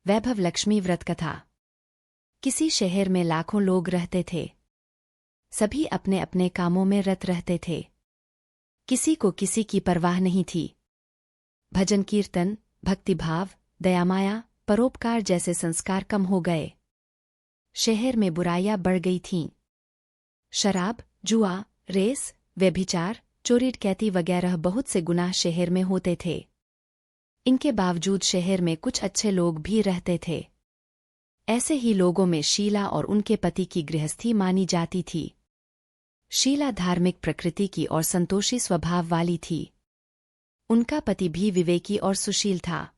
वैभव लक्ष्मी व्रत कथा। किसी शहर में लाखों लोग रहते थे। सभी अपने अपने कामों में रत रहते थे। किसी को किसी की परवाह नहीं थी। भजन कीर्तन, भक्तिभाव, दयामाया, परोपकार जैसे संस्कार कम हो गए। शहर में बुराइयां बढ़ गई थीं। शराब, जुआ, रेस, व्यभिचार, चोरी डकैती वगैरह बहुत से गुनाह शहर में होते थे। इनके बावजूद शहर में कुछ अच्छे लोग भी रहते थे। ऐसे ही लोगों में शीला और उनके पति की गृहस्थी मानी जाती थी। शीला धार्मिक प्रकृति की और संतोषी स्वभाव वाली थी। उनका पति भी विवेकी और सुशील था।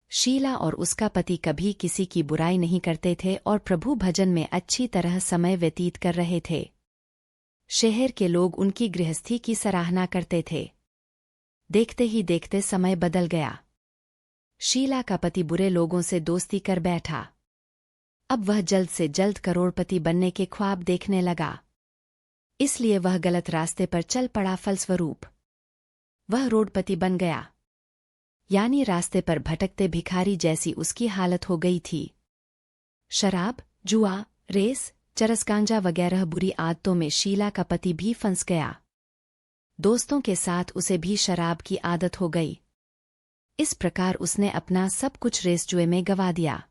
शीला और उसका पति कभी किसी की बुराई नहीं करते थे और प्रभु भजन में अच्छी तरह समय व्यतीत कर रहे थे। शहर के लोग उनकी गृहस्थी की सराहना करते थे। देखते ही देखते समय बदल गया। शीला का पति बुरे लोगों से दोस्ती कर बैठा। अब वह जल्द से जल्द करोड़पति बनने के ख्वाब देखने लगा। इसलिए वह गलत रास्ते पर चल पड़ा। फलस्वरूप वह रोडपति बन गया, यानी रास्ते पर भटकते भिखारी जैसी उसकी हालत हो गई थी। शराब, जुआ, रेस, चरस गांजा वगैरह बुरी आदतों में शीला का पति भी फंस गया। दोस्तों के साथ उसे भी शराब की आदत हो गई। इस प्रकार उसने अपना सब कुछ रेस जुए में गंवा दिया।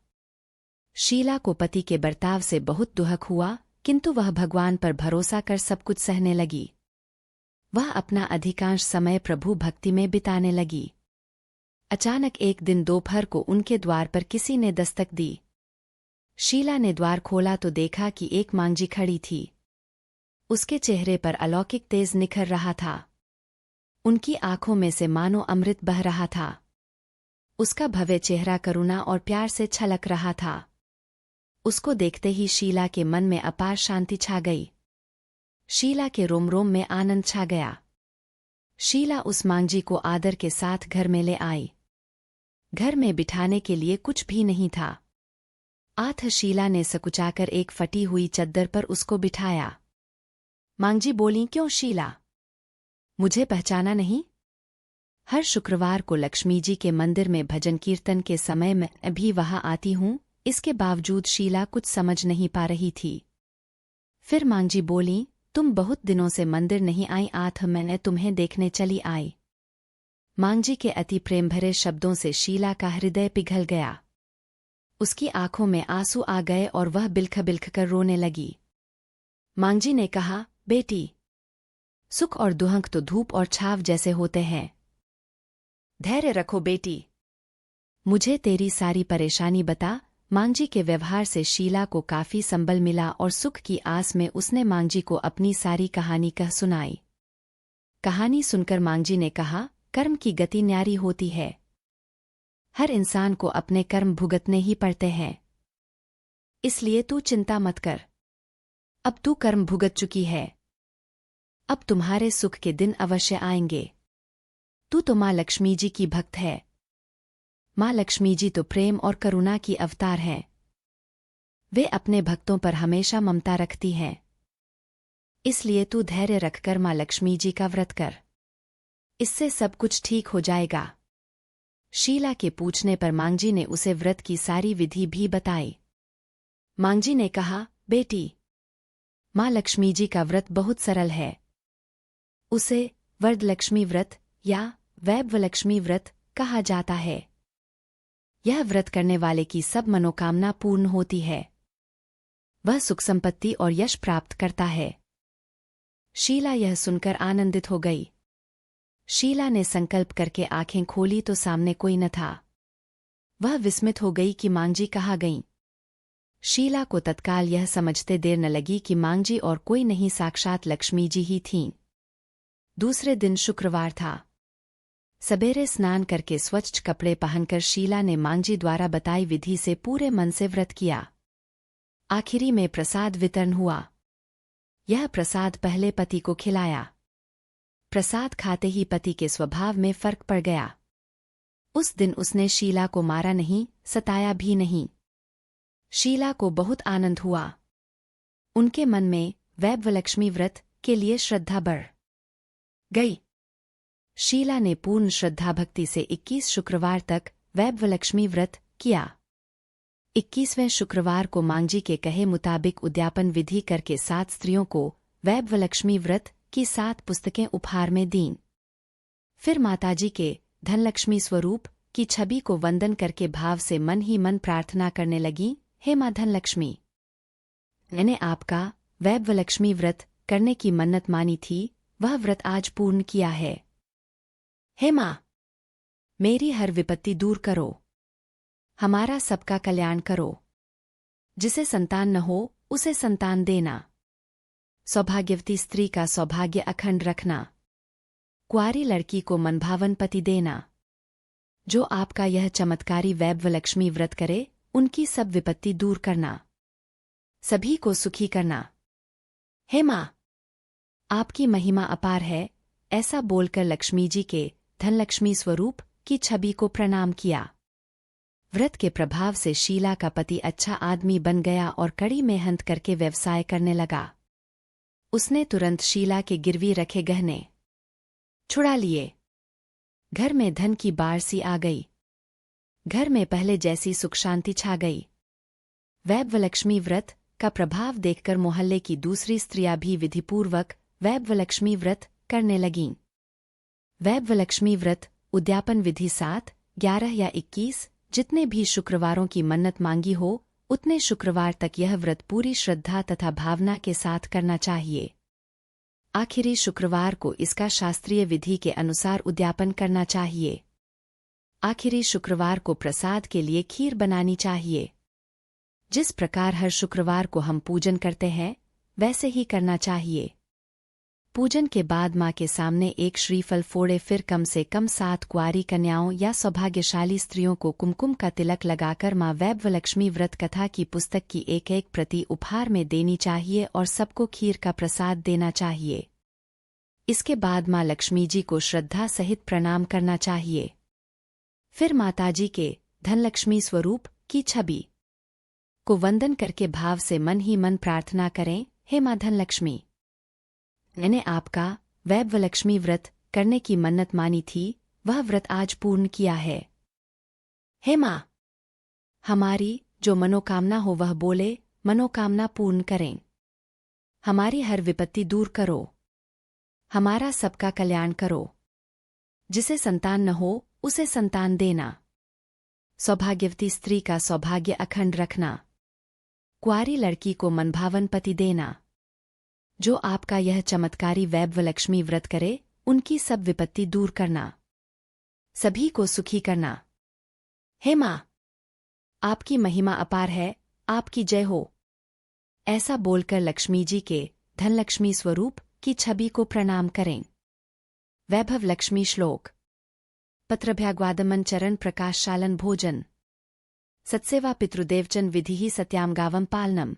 शीला को पति के बर्ताव से बहुत दुहक हुआ, किंतु वह भगवान पर भरोसा कर सब कुछ सहने लगी। वह अपना अधिकांश समय प्रभु भक्ति में बिताने लगी। अचानक एक दिन दोपहर को उनके द्वार पर किसी ने दस्तक दी। शीला ने द्वार खोला तो देखा कि एक मांझी खड़ी थी। उसके चेहरे पर अलौकिक तेज निखर रहा था। उनकी आंखों में से मानो अमृत बह रहा था। उसका भव्य चेहरा करुणा और प्यार से छलक रहा था। उसको देखते ही शीला के मन में अपार शांति छा गई। शीला के रोम रोम में आनंद छा गया। शीला उस मांझी को आदर के साथ घर में ले आई। घर में बिठाने के लिए कुछ भी नहीं था। आठ शीला ने सकुचाकर एक फटी हुई चद्दर पर उसको बिठाया। मांझी बोली, क्यों शीला, मुझे पहचाना नहीं? हर शुक्रवार को लक्ष्मी जी के मंदिर में भजन कीर्तन के समय मैं भी वहां आती हूं। इसके बावजूद शीला कुछ समझ नहीं पा रही थी। फिर मांझी बोली, तुम बहुत दिनों से मंदिर नहीं आई, आठ मैंने तुम्हें देखने चली आई। मांझी के अति प्रेम भरे शब्दों से शीला का हृदय पिघल गया। उसकी आंखों में आंसू आ गए और वह बिलख बिलख कर रोने लगी। मांझी ने कहा, बेटी, सुख और दुहक तो धूप और छाव जैसे होते हैं। धैर्य रखो बेटी, मुझे तेरी सारी परेशानी बता। मांझी के व्यवहार से शीला को काफी संबल मिला और सुख की आस में उसने मांझी को अपनी सारी कहानी कह सुनाई। कहानी सुनकर मांझी ने कहा, कर्म की गति न्यारी होती है। हर इंसान को अपने कर्म भुगतने ही पड़ते हैं। इसलिए तू चिंता मत कर। अब तू कर्म भुगत चुकी है। अब तुम्हारे सुख के दिन अवश्य आएंगे। तू तो माँ लक्ष्मी जी की भक्त है। माँ लक्ष्मी जी तो प्रेम और करुणा की अवतार हैं। वे अपने भक्तों पर हमेशा ममता रखती हैं। इसलिए तू धैर्य रखकर माँ लक्ष्मी जी का व्रत कर। इससे सब कुछ ठीक हो जाएगा। शीला के पूछने पर मांझी ने उसे व्रत की सारी विधि भी बताई। मांझी ने कहा, बेटी, माँ लक्ष्मी जी का व्रत बहुत सरल है। उसे वरदलक्ष्मी व्रत या वैभवलक्ष्मी व्रत कहा जाता है। यह व्रत करने वाले की सब मनोकामना पूर्ण होती है। वह सुख संपत्ति और यश प्राप्त करता है। शीला यह सुनकर आनंदित हो गई। शीला ने संकल्प करके आंखें खोली तो सामने कोई न था। वह विस्मित हो गई कि मांझी कहाँ गई। शीला को तत्काल यह समझते देर न लगी कि मांझी और कोई नहीं, साक्षात लक्ष्मी जी ही थीं। दूसरे दिन शुक्रवार था। सबेरे स्नान करके स्वच्छ कपड़े पहनकर शीला ने मांझी द्वारा बताई विधि से पूरे मन से व्रत किया। आखिरी में प्रसाद वितरण हुआ। यह प्रसाद पहले पति को खिलाया। प्रसाद खाते ही पति के स्वभाव में फर्क पड़ गया। उस दिन उसने शीला को मारा नहीं, सताया भी नहीं। शीला को बहुत आनंद हुआ। उनके मन में वैभवलक्ष्मी व्रत के लिए श्रद्धा बढ़ गई। शीला ने पूर्ण श्रद्धा भक्ति से 21 शुक्रवार तक वैभवलक्ष्मी व्रत किया। 21वें शुक्रवार को मांगजी के कहे मुताबिक उद्यापन विधि करके 7 स्त्रियों को वैभवलक्ष्मी व्रत की 7 पुस्तकें उपहार में दीं। फिर माताजी के धनलक्ष्मी स्वरूप की छवि को वंदन करके भाव से मन ही मन प्रार्थना करने लगी, हे माँ धनलक्ष्मी, मैंने आपका वैभवलक्ष्मी व्रत करने की मन्नत मानी थी, वह व्रत आज पूर्ण किया है। हे माँ, मेरी हर विपत्ति दूर करो, हमारा सबका कल्याण करो। जिसे संतान न हो उसे संतान देना, सौभाग्यवती स्त्री का सौभाग्य अखंड रखना, कुंवारी लड़की को मनभावन पति देना। जो आपका यह चमत्कारी वैभवलक्ष्मी व्रत करे उनकी सब विपत्ति दूर करना, सभी को सुखी करना। हे माँ, आपकी महिमा अपार है। ऐसा बोलकर लक्ष्मी जी के धनलक्ष्मी स्वरूप की छवि को प्रणाम किया। व्रत के प्रभाव से शीला का पति अच्छा आदमी बन गया और कड़ी मेहनत करके व्यवसाय करने लगा। उसने तुरंत शीला के गिरवी रखे गहने छुड़ा लिए। घर में धन की बाढ़ सी आ गई। घर में पहले जैसी सुख शांति छा गई। वैभवलक्ष्मी व्रत का प्रभाव देखकर मोहल्ले की दूसरी स्त्रियां भी विधिपूर्वक वैभवलक्ष्मी व्रत करने लगीं। वैभवलक्ष्मी व्रत उद्यापन विधि 7, 11 या 21 जितने भी शुक्रवारों की मन्नत मांगी हो उतने शुक्रवार तक यह व्रत पूरी श्रद्धा तथा भावना के साथ करना चाहिए। आखिरी शुक्रवार को इसका शास्त्रीय विधि के अनुसार उद्यापन करना चाहिए। आखिरी शुक्रवार को प्रसाद के लिए खीर बनानी चाहिए। जिस प्रकार हर शुक्रवार को हम पूजन करते हैं वैसे ही करना चाहिए। पूजन के बाद माँ के सामने एक श्रीफल फोड़े, फिर कम से कम 7 कुंवारी कन्याओं या सौभाग्यशाली स्त्रियों को कुमकुम का तिलक लगाकर माँ वैभवलक्ष्मी व्रत कथा की पुस्तक की एक प्रति उपहार में देनी चाहिए और सबको खीर का प्रसाद देना चाहिए। इसके बाद माँ लक्ष्मी जी को श्रद्धा सहित प्रणाम करना चाहिए। फिर माताजी के धनलक्ष्मी स्वरूप की छवि को वंदन करके भाव से मन ही मन प्रार्थना करें, हे माँ धनलक्ष्मी, मैंने आपका वैभवलक्ष्मी व्रत करने की मन्नत मानी थी, वह व्रत आज पूर्ण किया है। हे माँ, हमारी जो मनोकामना हो वह बोले मनोकामना पूर्ण करें। हमारी हर विपत्ति दूर करो, हमारा सबका कल्याण करो। जिसे संतान न हो उसे संतान देना, सौभाग्यवती स्त्री का सौभाग्य अखंड रखना, कुंवारी लड़की को मनभावन पति देना। जो आपका यह चमत्कारी वैभवलक्ष्मी व्रत करे उनकी सब विपत्ति दूर करना, सभी को सुखी करना। हे माँ, आपकी महिमा अपार है, आपकी जय हो। ऐसा बोलकर लक्ष्मी जी के धनलक्ष्मी स्वरूप की छवि को प्रणाम करें। वैभवलक्ष्मी श्लोक। पत्रभ्याग्वादमन चरण प्रकाशशालन भोजन, सत्सेवा पितृदेवचन विधि सत्याम गावम पालनम,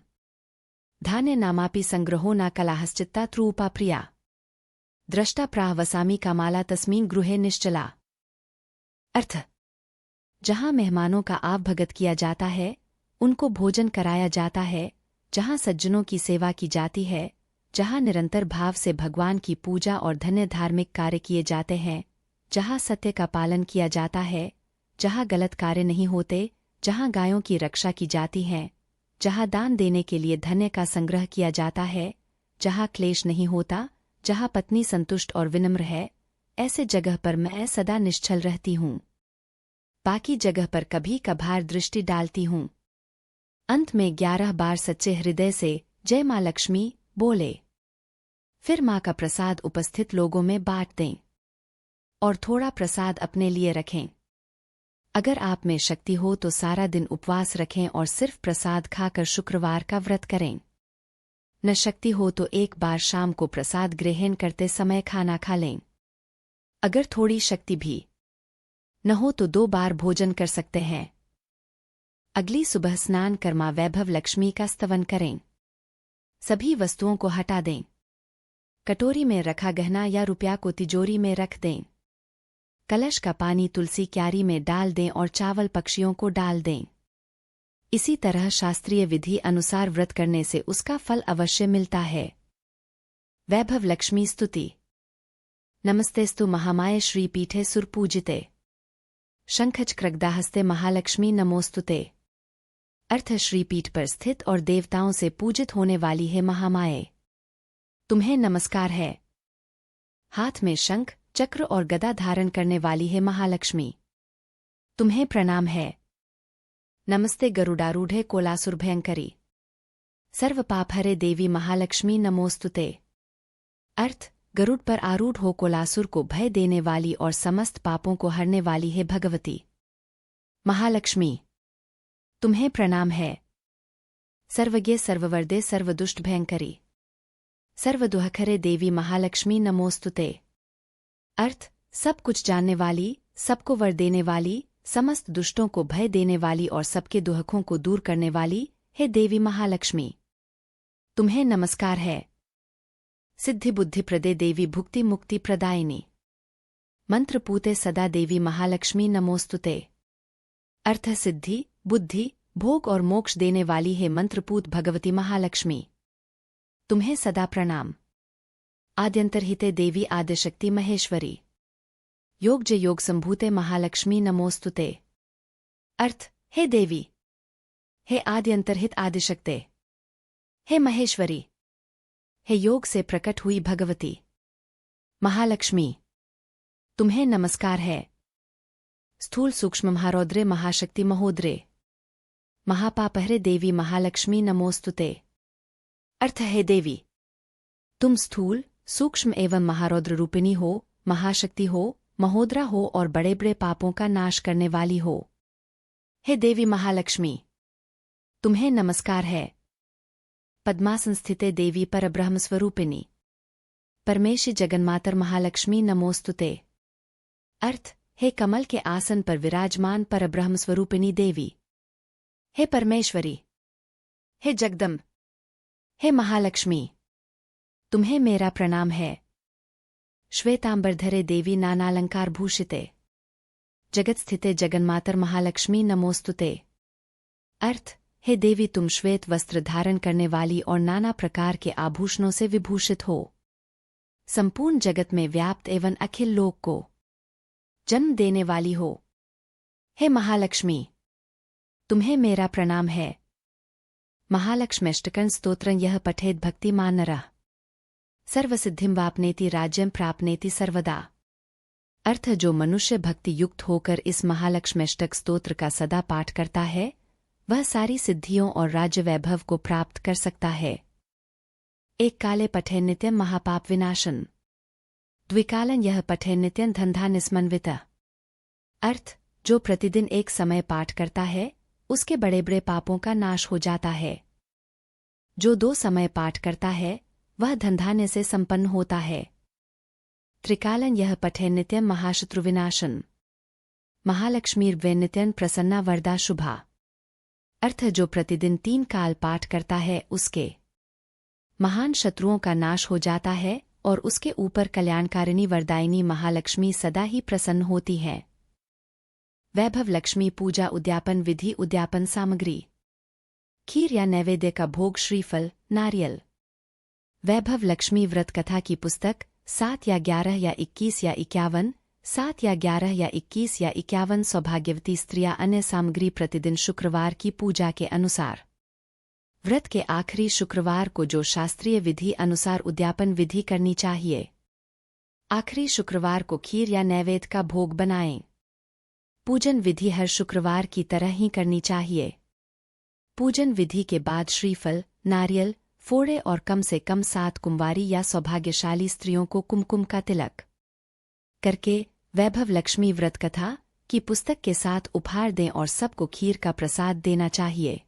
धान्य नामापि संग्रहो न कलाहश्चित्ता त्रूपा प्रिया, द्रष्टा प्राह वसामी कामाला तस्मीन गृहे निश्चला। अर्थ, जहां मेहमानों का आवभगत किया जाता है, उनको भोजन कराया जाता है, जहां सज्जनों की सेवा की जाती है, जहां निरंतर भाव से भगवान की पूजा और धन्य धार्मिक कार्य किए जाते हैं, जहां सत्य का पालन किया जाता है, जहां गलत कार्य नहीं होते, जहां गायों की रक्षा की जाती है, जहां दान देने के लिए धन्य का संग्रह किया जाता है, जहां क्लेश नहीं होता, जहां पत्नी संतुष्ट और विनम्र है, ऐसे जगह पर मैं सदा निश्चल रहती हूँ। बाकी जगह पर कभी कभार दृष्टि डालती हूँ। अंत में 11 बार सच्चे हृदय से जय माँ लक्ष्मी बोले। फिर माँ का प्रसाद उपस्थित लोगों में बांट दें और थोड़ा प्रसाद अपने लिए रखें। अगर आप में शक्ति हो तो सारा दिन उपवास रखें और सिर्फ प्रसाद खाकर शुक्रवार का व्रत करें। न शक्ति हो तो एक बार शाम को प्रसाद ग्रहण करते समय खाना खा लें। अगर थोड़ी शक्ति भी न हो तो 2 बार भोजन कर सकते हैं। अगली सुबह स्नान कर माँ वैभव लक्ष्मी का स्तवन करें। सभी वस्तुओं को हटा दें। कटोरी में रखा गहना या रुपया को तिजोरी में रख दें। कलश का पानी तुलसी क्यारी में डाल दें और चावल पक्षियों को डाल दें। इसी तरह शास्त्रीय विधि अनुसार व्रत करने से उसका फल अवश्य मिलता है। वैभव लक्ष्मी स्तुति। नमस्तेस्तु महामाये श्रीपीठे सुरपूजिते, शंखचक्रगदाहस्ते महालक्ष्मी नमोस्तुते। अर्थ श्रीपीठ पर स्थित और देवताओं से पूजित होने वाली है महामाये। तुम्हें नमस्कार है। हाथ में शंख, चक्र और गदा धारण करने वाली है महालक्ष्मी। तुम्हें प्रणाम है। नमस्ते गरुडारूढ़े कोलासुर भयंकरी। सर्व पापहरे देवी महालक्ष्मी नमोस्तुते। अर्थ गरुड़ पर आरूढ़ हो कोलासुर को भय देने वाली और समस्त पापों को हरने वाली है भगवती महालक्ष्मी। तुम्हें प्रणाम है। सर्वज्ञ सर्ववरदे सर्वदुष्ट भयंकरी। सर्वदुहखरे देवी महालक्ष्मी नमोस्तुते। अर्थ सब कुछ जानने वाली, सबको वर देने वाली, समस्त दुष्टों को भय देने वाली और सबके दुहकों को दूर करने वाली है देवी महालक्ष्मी। तुम्हें नमस्कार है। सिद्धि बुद्धि प्रदे देवी भुक्ति मुक्ति प्रदायिनी। मंत्र पूते सदा देवी महालक्ष्मी नमोस्तुते। अर्थ सिद्धि, बुद्धि, भोग और मोक्ष देने वाली है मंत्रपूत भगवती महालक्ष्मी। तुम्हें सदा प्रणाम। आद्यंतरहिते देवी आदिशक्ति महेश्वरी। योगज योग संभूते महालक्ष्मी नमोस्तुते। अर्थ हे देवी, हे आद्यंतरहित आदिशक्ते, हे महेश्वरी, हे योग से प्रकट हुई भगवती महालक्ष्मी। तुम्हें नमस्कार है। स्थूल सूक्ष्म महारौद्रे महाशक्ति महोदरे। महापापहरे देवी महालक्ष्मी नमोस्तुते। अर्थ है देवी, तुम स्थूल, सूक्ष्म एवं महारौद्र रूपिणी हो, महाशक्ति हो, महोदरा हो और बड़े बड़े पापों का नाश करने वाली हो। हे देवी महालक्ष्मी, तुम्हें नमस्कार है। पद्मासन स्थिते देवी परब्रह्म स्वरूपिणी। परमेशी जगन्मातर महालक्ष्मी नमोस्तुते। अर्थ हे कमल के आसन पर विराजमान परब्रह्म स्वरूपिणी देवी। हे परमेश्वरी, हे जगदम्ब, हे महालक्ष्मी, तुम्हें मेरा प्रणाम है। श्वेतांबरधरे देवी नानालंकार भूषिते। जगत स्थिते जगन्मातर महालक्ष्मी नमोस्तुते। अर्थ हे देवी, तुम श्वेत वस्त्र धारण करने वाली और नाना प्रकार के आभूषणों से विभूषित हो। संपूर्ण जगत में व्याप्त एवं अखिल लोक को जन्म देने वाली हो। हे महालक्ष्मी, तुम्हें मेरा प्रणाम है। महालक्ष्म्यष्टकं स्तोत्रं यह पठेद भक्तिमान नरः सर्वसिद्धिं वाप्नेति राज्यं प्राप्नेति सर्वदा। अर्थ जो मनुष्य भक्ति युक्त होकर इस महालक्ष्म्यष्टक स्तोत्र का सदा पाठ करता है, वह सारी सिद्धियों और राज्य वैभव को प्राप्त कर सकता है। एक काले पठे नित्यं महापाप विनाशन। द्विकालन यह पठे नित्यं धंधा निस्मन्वितः। अर्थ जो प्रतिदिन एक समय पाठ करता है, उसके बड़े बड़े पापों का नाश हो जाता है। जो 2 समय पाठ करता है, वह धनधान्य से संपन्न होता है। त्रिकालन यह पठे नित्यं महाशत्रु विनाशन। महालक्ष्मीर्वे नित्यं प्रसन्ना वरदा शुभा। अर्थ जो प्रतिदिन 3 काल पाठ करता है, उसके महान शत्रुओं का नाश हो जाता है और उसके ऊपर कल्याणकारिणी वरदायिनी महालक्ष्मी सदा ही प्रसन्न होती है। वैभव लक्ष्मी पूजा उद्यापन विधि उद्यापन सामग्री। खीर या नैवेद्य का भोग श्रीफल, नारियल। वैभव लक्ष्मी व्रत कथा की पुस्तक 7 या 11 या 21 या 51, 7 या 11 या 21 या 51 सौभाग्यवती स्त्रियां अन्य सामग्री प्रतिदिन शुक्रवार की पूजा के अनुसार। व्रत के आखिरी शुक्रवार को जो शास्त्रीय विधि अनुसार उद्यापन विधि करनी चाहिए। आखिरी शुक्रवार को खीर या नैवेद्य का भोग बनाएं। पूजन विधि हर शुक्रवार की तरह ही करनी चाहिए। पूजन विधि के बाद श्रीफल, नारियल फोड़े और कम से कम 7 कुंवारी या सौभाग्यशाली स्त्रियों को कुमकुम का तिलक करके वैभव लक्ष्मी व्रत कथा की पुस्तक के साथ उपहार दें और सबको खीर का प्रसाद देना चाहिए।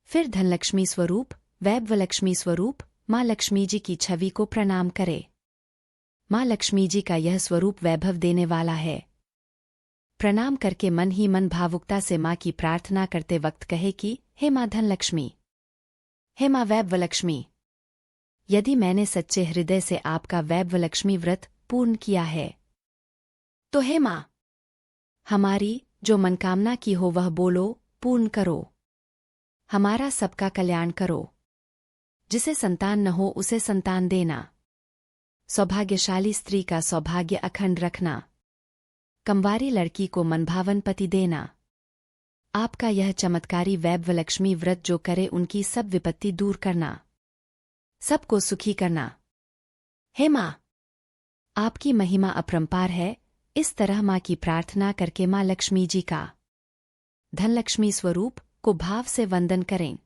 फिर धनलक्ष्मी स्वरूप, वैभवलक्ष्मी स्वरूप, माँ लक्ष्मी जी की छवि को प्रणाम करे। माँ लक्ष्मी जी का यह स्वरूप वैभव देने वाला है। प्रणाम करके मन ही मन भावुकता से माँ की प्रार्थना करते वक्त कहे कि हे माँ धनलक्ष्मी, हे माँ वैभवलक्ष्मी, यदि मैंने सच्चे हृदय से आपका वैभवलक्ष्मी व्रत पूर्ण किया है, तो हे माँ, हमारी जो मनकामना की हो वह बोलो, पूर्ण करो। हमारा सबका कल्याण करो। जिसे संतान न हो उसे संतान देना। सौभाग्यशाली स्त्री का सौभाग्य अखंड रखना। कंवारी लड़की को मनभावन पति देना। आपका यह चमत्कारी वैभवलक्ष्मी व्रत जो करे उनकी सब विपत्ति दूर करना, सबको सुखी करना। हे माँ, आपकी महिमा अपरंपार है। इस तरह माँ की प्रार्थना करके माँ लक्ष्मी जी का धनलक्ष्मी स्वरूप को भाव से वंदन करें।